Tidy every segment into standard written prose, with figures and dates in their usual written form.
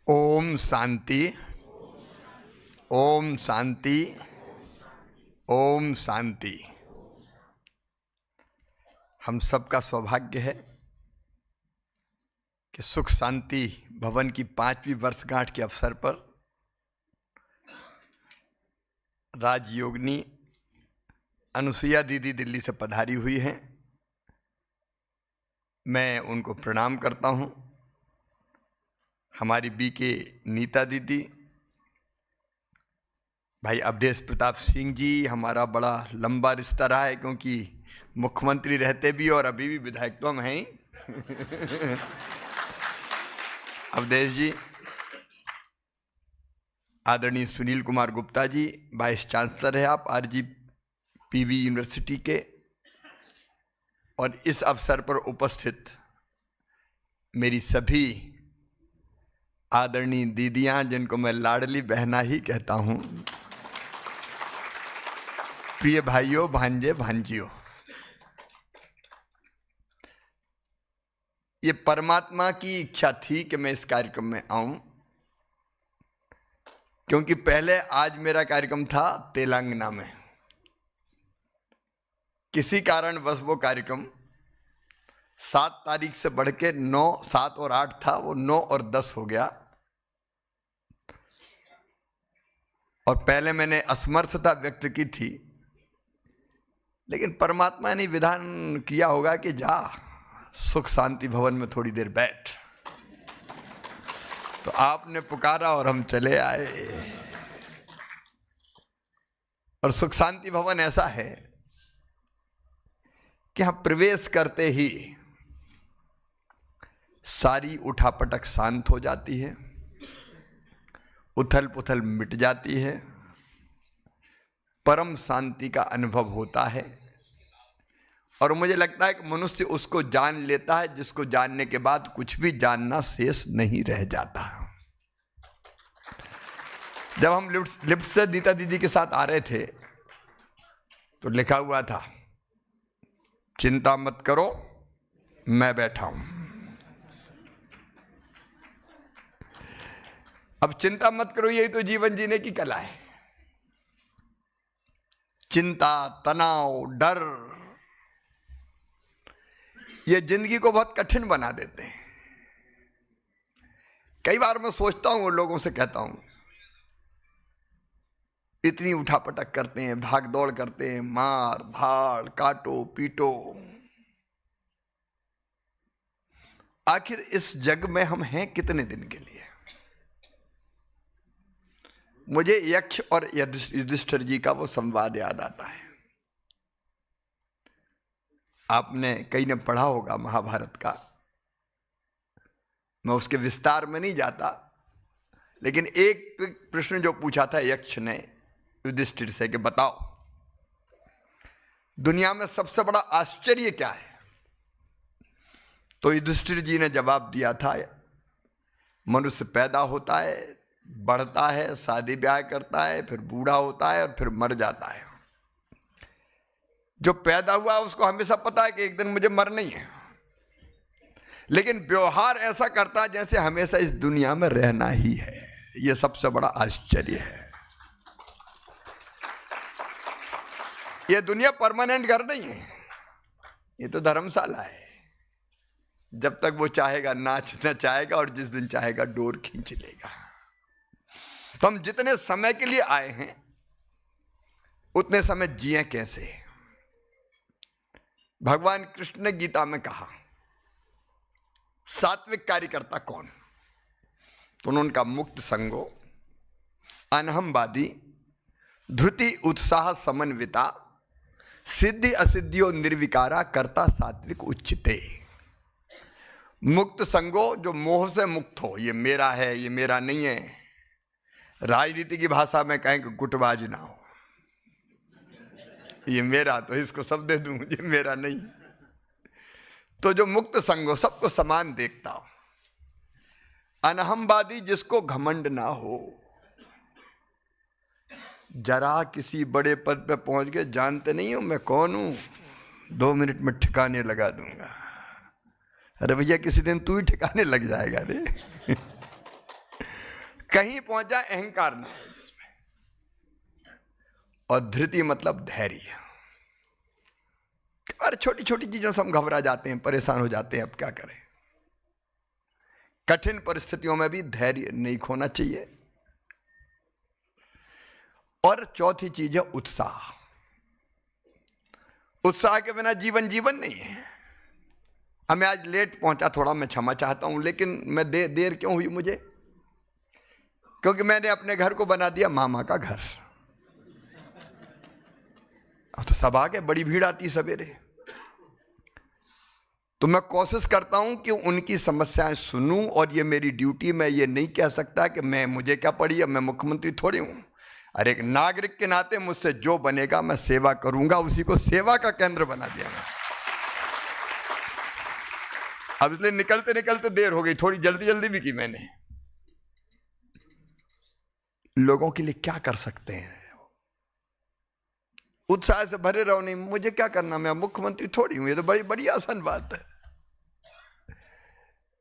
ओम शांति, ओम शांति, ओम शांति। हम सबका सौभाग्य है कि सुख शांति भवन की 5वीं वर्षगांठ के अवसर पर राजयोगिनी अनुसुईया दीदी दिल्ली से पधारी हुई हैं। मैं उनको प्रणाम करता हूं। हमारी बीके नीता दीदी, भाई अवधेश प्रताप सिंह जी, हमारा बड़ा लंबा रिश्ता रहा है क्योंकि मुख्यमंत्री रहते भी और अभी भी विधायक तो हम हैं ही। अवधेश जी, आदरणीय सुनील कुमार गुप्ता जी, वाइस चांसलर है आप RGPV यूनिवर्सिटी के, और इस अवसर पर उपस्थित मेरी सभी आदरणीय दीदियां, जिनको मैं लाडली बहना ही कहता हूं, प्रिय भाइयों, भांजे, भांजियों, ये परमात्मा की इच्छा थी कि मैं इस कार्यक्रम में आऊं, क्योंकि पहले आज मेरा कार्यक्रम था तेलंगाना में। किसी कारणवश वो कार्यक्रम 7 तारीख से बढ़ के 9, 7 और 8 था, वो 9 और 10 हो गया। और पहले मैंने असमर्थता व्यक्त की थी, लेकिन परमात्मा ने विधान किया होगा कि जा सुख शांति भवन में थोड़ी देर बैठ, तो आपने पुकारा और हम चले आए। और सुख शांति भवन ऐसा है कि हम प्रवेश करते ही सारी उठापटक शांत हो जाती है, उथल पुथल मिट जाती है, परम शांति का अनुभव होता है। और मुझे लगता है कि मनुष्य उसको जान लेता है जिसको जानने के बाद कुछ भी जानना शेष नहीं रह जाता। जब हम लिफ्ट से नीता दीदी के साथ आ रहे थे तो लिखा हुआ था, चिंता मत करो, मैं बैठा हूं। अब चिंता मत करो, यही तो जीवन जीने की कला है। चिंता, तनाव, डर, ये जिंदगी को बहुत कठिन बना देते हैं। कई बार मैं सोचता हूं, उन लोगों से कहता हूं, इतनी उठापटक करते हैं, भाग दौड़ करते हैं, मार धाड़, काटो पीटो, आखिर इस जग में हम हैं कितने दिन के लिए? मुझे यक्ष और युधिष्ठिर जी का वो संवाद याद आता है। आपने कई ने पढ़ा होगा महाभारत का, मैं उसके विस्तार में नहीं जाता, लेकिन एक प्रश्न जो पूछा था यक्ष ने युधिष्ठिर से कि बताओ, दुनिया में सबसे बड़ा आश्चर्य क्या है? तो युधिष्ठिर जी ने जवाब दिया था, मनुष्य पैदा होता है, बढ़ता है, शादी ब्याह करता है, फिर बूढ़ा होता है और फिर मर जाता है। जो पैदा हुआ उसको हमेशा पता है कि एक दिन मुझे मरना ही है, लेकिन व्यवहार ऐसा करता है जैसे हमेशा इस दुनिया में रहना ही है। यह सबसे बड़ा आश्चर्य है। यह दुनिया परमानेंट घर नहीं है, ये तो धर्मशाला है। जब तक वो चाहेगा नाचना चाहेगा, और जिस दिन चाहेगा डोर खींच लेगा। तो हम जितने समय के लिए आए हैं उतने समय जिए कैसे? भगवान कृष्ण ने गीता में कहा, सात्विक कार्यकर्ता कौन? तो उन्होंने कहा, मुक्त संगो, अनहमवादी, धृति उत्साह समन्विता, सिद्धि असिद्धियों निर्विकारा, कर्ता सात्विक उच्चते। मुक्त संगो, जो मोह से मुक्त हो, ये मेरा है, ये मेरा नहीं है। राजनीति की भाषा में कहें कि गुटबाज ना हो, ये मेरा तो इसको सब दे दूं, ये मेरा नहीं। तो जो मुक्त संगो, सबको समान देखता हो। अनहमवादी, जिसको घमंड ना हो, जरा किसी बड़े पद पे पहुंच गए, जानते नहीं हो मैं कौन हूं, 2 मिनट में ठिकाने लगा दूंगा। अरे भैया, किसी दिन तू ही ठिकाने लग जाएगा रे। कहीं पहुंचा अहंकार ना हो जिसमें। और धृति मतलब धैर्य। और छोटी छोटी चीजों से हम घबरा जाते हैं, परेशान हो जाते हैं, अब क्या करें। कठिन परिस्थितियों में भी धैर्य नहीं खोना चाहिए। और चौथी चीज है उत्साह। उत्साह के बिना जीवन जीवन नहीं है। अब मैं आज लेट पहुंचा थोड़ा, मैं क्षमा चाहता हूं, लेकिन मैं देर क्यों हुई मुझे? क्योंकि मैंने अपने घर को बना दिया मामा का घर। अब तो सब आ गए, बड़ी भीड़ आती सवेरे। तो मैं कोशिश करता हूं कि उनकी समस्याएं सुनूं, और ये मेरी ड्यूटी। मैं ये नहीं कह सकता कि मुझे क्या पड़ी है, मैं मुख्यमंत्री थोड़ी हूं। अरे एक नागरिक के नाते मुझसे जो बनेगा मैं सेवा करूंगा, उसी को सेवा का केंद्र बना दिया मैं। अब इसलिए निकलते निकलते देर हो गई, थोड़ी जल्दी भी की मैंने। लोगों के लिए क्या कर सकते हैं? उत्साह से भरे रहो। नहीं, मुझे क्या करना, मैं मुख्यमंत्री थोड़ी हूं। ये तो बड़ी बड़ी आसान बात है।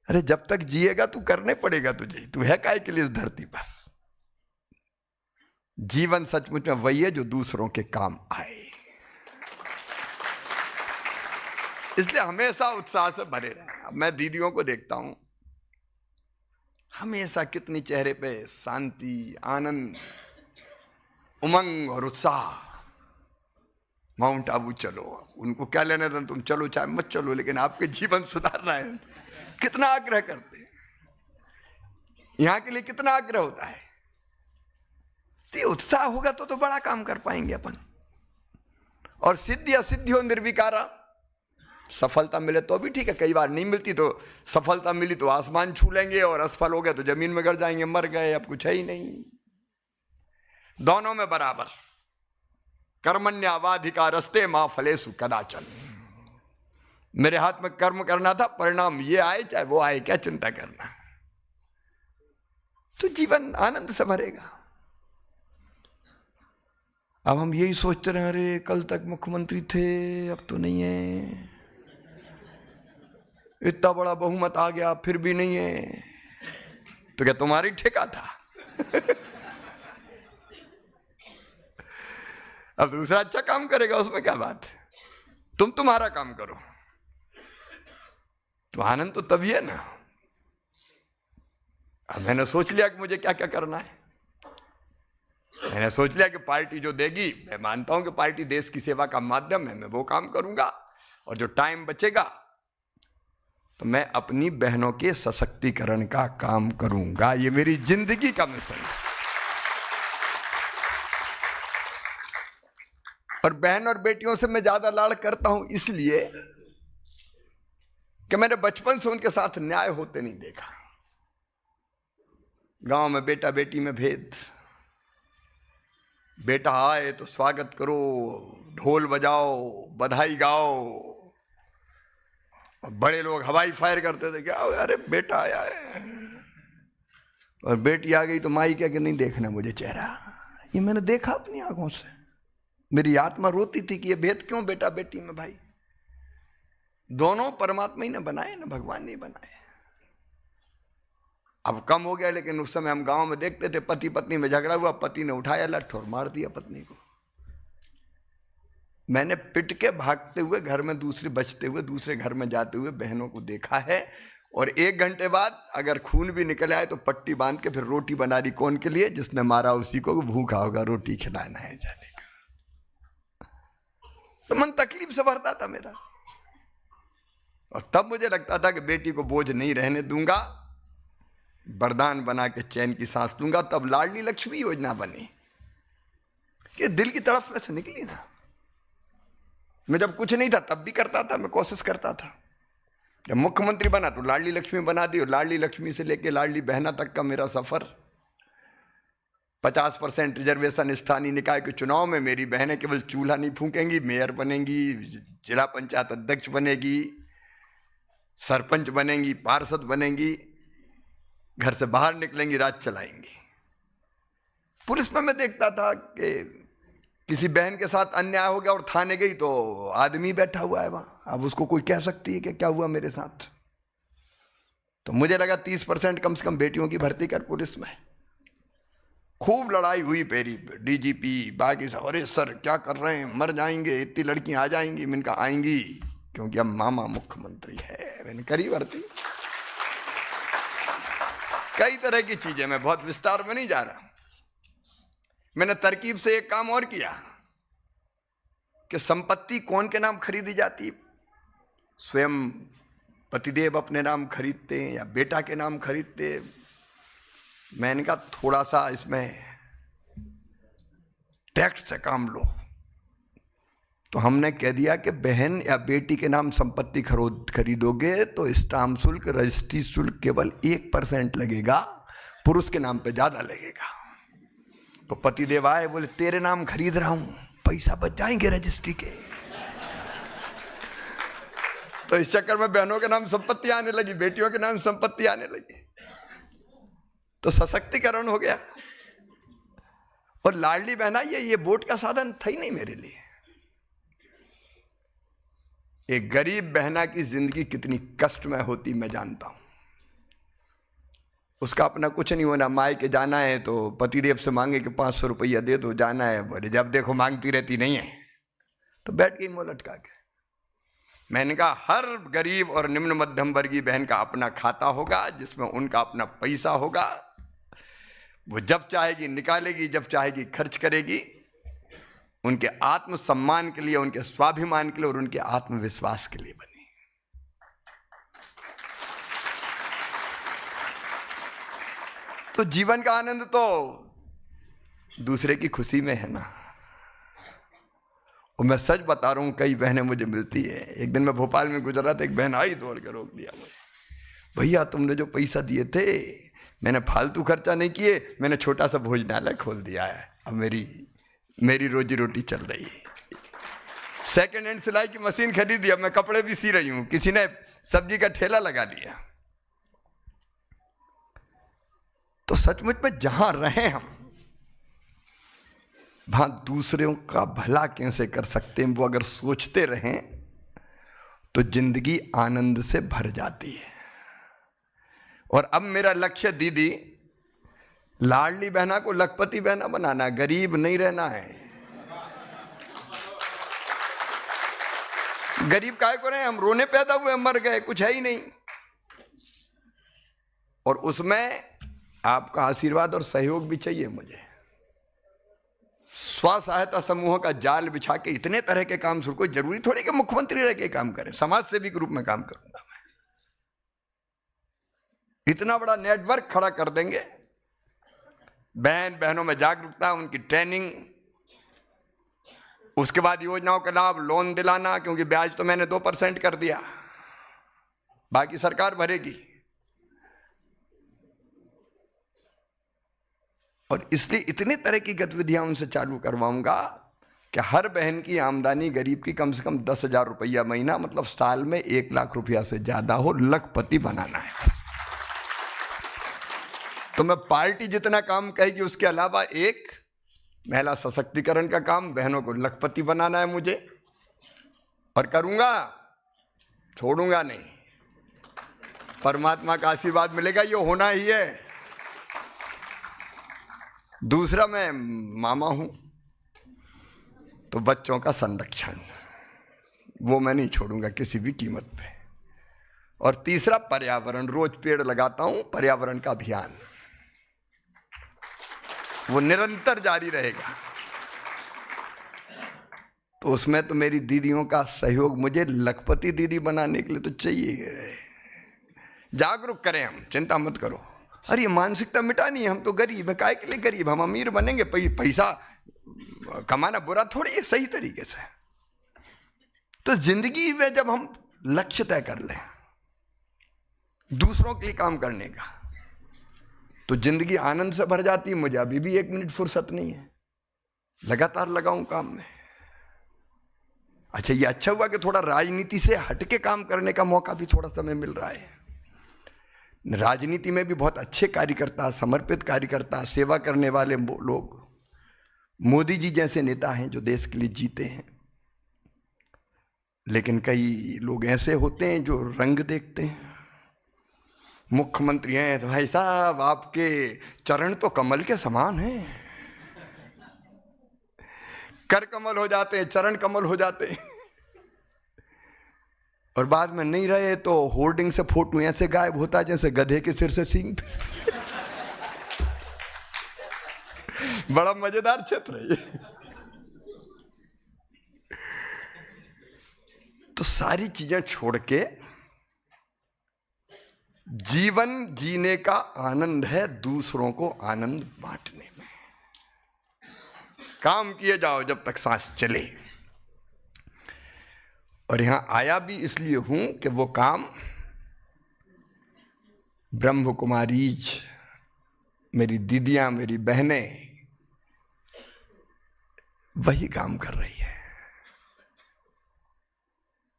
अरे जब तक जिएगा तू करने पड़ेगा तुझे। तू है काहे के लिए इस धरती पर? जीवन सचमुच में वही है जो दूसरों के काम आए। इसलिए हमेशा उत्साह से भरे रहें। अब मैं दीदियों को देखता हूं, हमेशा कितनी चेहरे पे शांति, आनंद, उमंग और उत्साह। माउंट आबू चलो, उनको क्या लेना था, तुम चलो चाहे मत चलो, लेकिन आपके जीवन सुधारना है। कितना आग्रह करते हैं, यहां के लिए कितना आग्रह होता है। तो उत्साह होगा तो बड़ा काम कर पाएंगे अपन। और सिद्धि असिद्धि हो निर्विकारा। सफलता मिले तो भी ठीक है, कई बार नहीं मिलती तो सफलता मिली तो आसमान छू लेंगे, और असफल हो गए तो जमीन में गिर जाएंगे, मर गए, अब कुछ है ही नहीं। दोनों में बराबर। कर्मण्येवाधिकारस्ते मा फलेषु कदाचन। मेरे हाथ में कर्म करना था, परिणाम ये आए चाहे वो आए, क्या चिंता करना। तो जीवन आनंद से भरेगा। अब हम यही सोचते रहे, अरे कल तक मुख्यमंत्री थे अब तो नहीं है, इतना बड़ा बहुमत आ गया फिर भी नहीं है, तो क्या तुम्हारी ठेका था? अब दूसरा अच्छा काम करेगा, उसमें क्या बात है। तुम तुम्हारा काम करो तो आनंद तो तभी है ना। अब मैंने सोच लिया कि मुझे क्या क्या करना है। मैंने सोच लिया कि पार्टी जो देगी, मैं मानता हूं कि पार्टी देश की सेवा का माध्यम है, मैं वो काम करूंगा। और जो टाइम बचेगा तो मैं अपनी बहनों के सशक्तिकरण का काम करूंगा। ये मेरी जिंदगी का मिशन है। और बहन और बेटियों से मैं ज्यादा लाड़ करता हूं इसलिए कि मैंने बचपन से उनके साथ न्याय होते नहीं देखा। गांव में बेटा बेटी में भेद। बेटा आए तो स्वागत करो, ढोल बजाओ, बधाई गाओ। और बड़े लोग हवाई फायर करते थे, क्या अरे बेटा आया है। और बेटी आ गई तो माई क्या कि नहीं देखना मुझे चेहरा। ये मैंने देखा अपनी आंखों से। मेरी आत्मा रोती थी कि ये भेद क्यों बेटा बेटी में भाई। दोनों परमात्मा ही ने बनाए ना, भगवान ने बनाए। अब कम हो गया, लेकिन उस समय हम गांव में देखते थे, पति पत्नी में झगड़ा हुआ, पति ने उठाया लठ और मार दिया पत्नी को। मैंने पिट के भागते हुए घर में बचते हुए दूसरे घर में जाते हुए बहनों को देखा है। और 1 घंटे बाद अगर खून भी निकल आए तो पट्टी बांध के फिर रोटी बना दी। कौन के लिए? जिसने मारा उसी को, भूखा होगा, रोटी खिलाना है जाने का। तो मन तकलीफ से भरता था मेरा। और तब मुझे लगता था कि बेटी को बोझ नहीं रहने दूंगा, वरदान बना के चैन की सांस लूंगा। तब लाडली लक्ष्मी योजना बनी कि दिल की तरफ में से निकली ना। मैं जब कुछ नहीं था तब भी करता था, मैं कोशिश करता था। जब मुख्यमंत्री बना तो लाडली लक्ष्मी बना दी। और लाडली लक्ष्मी से लेके लाडली बहना तक का मेरा सफर। 50% रिजर्वेशन स्थानीय निकाय के चुनाव में मेरी बहनें केवल चूल्हा नहीं फूकेंगी, मेयर बनेंगी, जिला पंचायत अध्यक्ष बनेगी, सरपंच बनेंगी, पार्षद बनेंगी, घर से बाहर निकलेंगी, राज चलाएंगी। पुलिस में मैं देखता था कि किसी बहन के साथ अन्याय हो गया और थाने गई तो आदमी बैठा हुआ है वहां। अब उसको कोई कह सकती है कि क्या हुआ मेरे साथ। तो मुझे लगा 30% कम से कम बेटियों की भर्ती कर पुलिस में। खूब लड़ाई हुई पेरी पे, डीजीपी बाकी सब, अरे सर क्या कर रहे हैं, मर जाएंगे, इतनी लड़कियां आ जाएंगी। मैंने कहा आएंगी, क्योंकि अब मामा मुख्यमंत्री है। मैंने करी भर्ती, कई तरह की चीजें, मैं बहुत विस्तार में नहीं जा रहा। मैंने तरकीब से एक काम और किया कि संपत्ति कौन के नाम खरीदी जाती, स्वयं पतिदेव अपने नाम खरीदते हैं या बेटा के नाम खरीदते। मैंने कहा थोड़ा सा इसमें टैक्स से काम लो। तो हमने कह दिया कि बहन या बेटी के नाम संपत्ति खरीदोगे तो स्टाम्प शुल्क, रजिस्ट्री शुल्क केवल 1% लगेगा, पुरुष के नाम पे ज्यादा लगेगा। तो पतिदेव आए, बोले तेरे नाम खरीद रहा हूं, पैसा बच जाएंगे रजिस्ट्री के। तो इस चक्कर में बहनों के नाम संपत्ति आने लगी, बेटियों के नाम संपत्ति आने लगी, तो सशक्तिकरण हो गया। और लाडली बहना ये वोट का साधन था ही नहीं मेरे लिए। एक गरीब बहना की जिंदगी कितनी कष्टमय होती मैं जानता हूं। उसका अपना कुछ नहीं होना, मायके के जाना है तो पतिदेव से मांगे कि 500 रुपया दे दो, जाना है, बोले जब देखो मांगती रहती नहीं है, तो बैठ गई मुंह लटका के। मैंने कहा हर गरीब और निम्न मध्यम वर्गीय बहन का अपना खाता होगा, जिसमें उनका अपना पैसा होगा, वो जब चाहेगी निकालेगी, जब चाहेगी खर्च करेगी, उनके आत्मसम्मान के लिए, उनके स्वाभिमान के लिए और उनके आत्मविश्वास के लिए बनी। तो जीवन का आनंद तो दूसरे की खुशी में है ना। और मैं सच बता रहा हूं, कई बहनें मुझे मिलती है। एक दिन मैं भोपाल में गुजरा था, एक बहन आई दौड़ के रोक दिया मुझे, भैया तुमने जो पैसा दिए थे, मैंने फालतू खर्चा नहीं किए, मैंने छोटा सा भोजनालय खोल दिया है, अब मेरी रोजी रोटी चल रही है। सेकेंड हैंड सिलाई की मशीन खरीद दिया, मैं कपड़े भी सी रही हूं, किसी ने सब्जी का ठेला लगा दिया। तो सचमुच में जहां रहे हम, वहां दूसरों का भला कैसे कर सकते हैं, वो अगर सोचते रहें तो जिंदगी आनंद से भर जाती है। और अब मेरा लक्ष्य दीदी, लाडली बहना को लखपति बहना बनाना, गरीब नहीं रहना है। गरीब काहे को रहे, हम रोने पैदा हुए, मर गए, कुछ है ही नहीं। और उसमें आपका आशीर्वाद और सहयोग भी चाहिए मुझे। स्व सहायता समूहों का जाल बिछा के इतने तरह के काम शुरू, कोई जरूरी थोड़ी कि मुख्यमंत्री रह के काम करें, समाज सेवी के रूप में काम करूंगा मैं। इतना बड़ा नेटवर्क खड़ा कर देंगे, बहनों में जागरूकता, उनकी ट्रेनिंग, उसके बाद योजनाओं का लाभ, लोन दिलाना, क्योंकि ब्याज तो मैंने 2% कर दिया, बाकी सरकार भरेगी। और इसलिए इतने तरह की गतिविधियां उनसे चालू करवाऊंगा कि हर बहन की आमदनी गरीब की कम से कम 10,000 रुपया महीना, मतलब साल में 1 लाख रुपया से ज्यादा हो, लखपति बनाना है। तो मैं पार्टी जितना काम कहेगी, उसके अलावा एक महिला सशक्तिकरण का काम, बहनों को लखपति बनाना है मुझे, और करूंगा, छोड़ूंगा नहीं। परमात्मा का आशीर्वाद मिलेगा, ये होना ही है। दूसरा, मैं मामा हूं, तो बच्चों का संरक्षण, वो मैं नहीं छोड़ूंगा किसी भी कीमत पे। और तीसरा, पर्यावरण, रोज पेड़ लगाता हूं, पर्यावरण का अभियान वो निरंतर जारी रहेगा। तो उसमें तो मेरी दीदियों का सहयोग मुझे लखपति दीदी बनाने के लिए तो चाहिए। जागरूक करें हम, चिंता मत करो। अरे ये मानसिकता मिटानी है, हम तो गरीब है, काहे के लिए गरीब, हम अमीर बनेंगे। पैसा कमाना बुरा थोड़ी है, सही तरीके से। तो जिंदगी में जब हम लक्ष्य तय कर लें दूसरों के लिए काम करने का, तो जिंदगी आनंद से भर जाती है। मुझे अभी भी 1 मिनट फुर्सत नहीं है, लगातार लगाऊं काम में। अच्छा, ये अच्छा हुआ कि थोड़ा राजनीति से हटके काम करने का मौका भी थोड़ा समय मिल रहा है। राजनीति में भी बहुत अच्छे कार्यकर्ता, समर्पित कार्यकर्ता, सेवा करने वाले लोग, मोदी जी जैसे नेता हैं जो देश के लिए जीते हैं। लेकिन कई लोग ऐसे होते हैं जो रंग देखते हैं, मुख्यमंत्री हैं तो भाई साहब आपके चरण तो कमल के समान हैं, कर कमल हो जाते हैं, चरण कमल हो जाते हैं, और बाद में नहीं रहे तो होर्डिंग से फोटो ऐसे गायब होता है जैसे गधे के सिर से सींग। बड़ा मजेदार क्षेत्र है ये। तो सारी चीजें छोड़ के जीवन जीने का आनंद है दूसरों को आनंद बांटने में। काम किए जाओ जब तक सांस चले। और यहां आया भी इसलिए हूं कि वो काम ब्रह्म कुमारीज, मेरी दीदियां, मेरी बहनें वही काम कर रही है।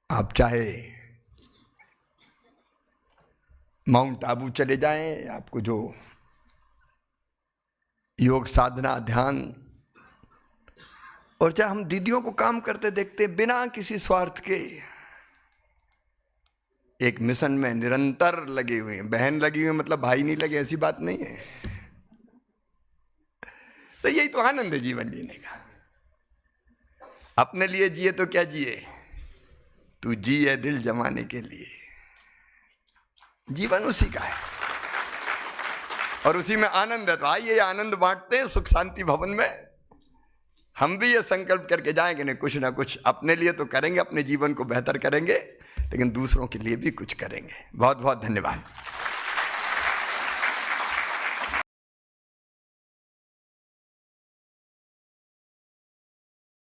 आप चाहे माउंट आबू चले जाएं, आपको जो योग साधना ध्यान, और चाहे हम दीदियों को काम करते देखते बिना किसी स्वार्थ के, एक मिशन में निरंतर लगे हुए हैं। बहन लगी हुई मतलब भाई नहीं लगे, ऐसी बात नहीं है। तो यही तो आनंद है जीवन जीने का। अपने लिए जिए तो क्या जिए, तू जिए दिल जमाने के लिए। जीवन उसी का है और उसी में आनंद है। तो आइए आनंद बांटते हैं सुख शांति भवन में। हम भी ये संकल्प करके जाएंगे, नहीं कुछ ना कुछ अपने लिए तो करेंगे, अपने जीवन को बेहतर करेंगे, लेकिन दूसरों के लिए भी कुछ करेंगे। बहुत बहुत धन्यवाद।